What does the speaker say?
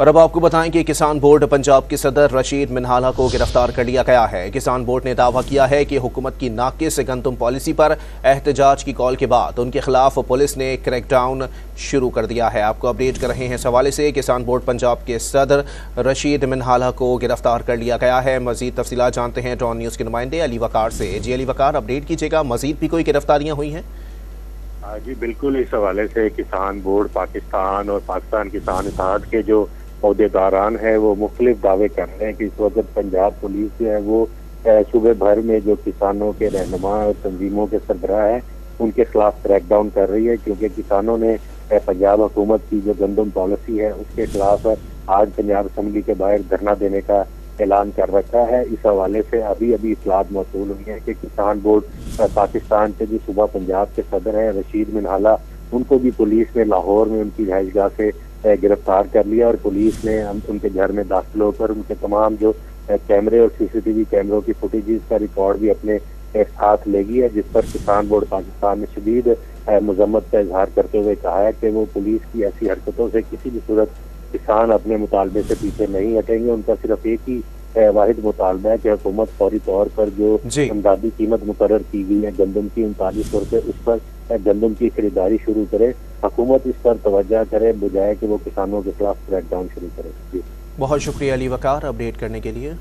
और अब आपको बताएं कि किसान बोर्ड पंजाब के सदर रशीद मिनहाला को गिरफ्तार कर लिया गया है। किसान बोर्ड ने दावा किया है कि हुकूमत की नाकिस गंदम पॉलिसी पर एहतजाज की कॉल के बाद उनके खिलाफ पुलिस ने क्रैकडाउन शुरू कर दिया है। आपको अपडेट कर रहे हैं इस हवाले से। किसान बोर्ड पंजाब के सदर रशीद मिनहाला को गिरफ्तार कर लिया गया है। मजीद तफसीलात जानते हैं डॉन न्यूज़ के नुमाइंदे अली वकार से। जी अली वकार, अपडेट कीजिएगा, मजीद भी कोई गिरफ्तारियां हुई हैं? जी बिल्कुल, इस हवाले से किसान बोर्ड पाकिस्तान और पाकिस्तान किसान इत्तेहाद के जो अहदेदारान है वो मुख्तलिफ दावे कर रहे हैं कि इस वक्त पंजाब पुलिस जो है वो सूबे भर में जो किसानों के रहनुमा और तंजीमों के सरबराह हैं उनके खिलाफ क्रैकडाउन कर रही है, क्योंकि किसानों ने पंजाब हुकूमत की जो गंदम पॉलिसी है उसके खिलाफ आज पंजाब असम्बली के बाहर धरना देने का ऐलान कर रखा है। इस हवाले से अभी इतलात मौसूल हुई है कि किसान बोर्ड पाकिस्तान के जो सूबा पंजाब के सदर हैं रशीद मिनहाला, उनको भी पुलिस ने लाहौर में उनकी रिहाइशगाह से गिरफ्तार कर लिया और पुलिस ने उनके घर में दाखिल होकर उनके तमाम जो कैमरे और सीसीटीवी कैमरों की फुटेजेस का रिकॉर्ड भी अपने साथ लेगी है, जिस पर किसान बोर्ड पाकिस्तान ने शदीद मजम्मत का इजहार करते हुए कहा है कि वो पुलिस की ऐसी हरकतों से किसी भी सूरत किसान अपने मुतालबे से पीछे नहीं हटेंगे। उनका सिर्फ एक ही वाहिद मुतालबा है कि हुकूमत फौरी तौर पर जो इमदादी कीमत मुकर्रर की गई है गंदम की 39 रुपये, उस पर गंदम की खरीदारी शुरू करे। हुकूमत इस पर तवज्जो करे बजाय कि वो किसानों के खिलाफ क्रैकडाउन शुरू करे। बहुत शुक्रिया अली वकार अपडेट करने के लिए।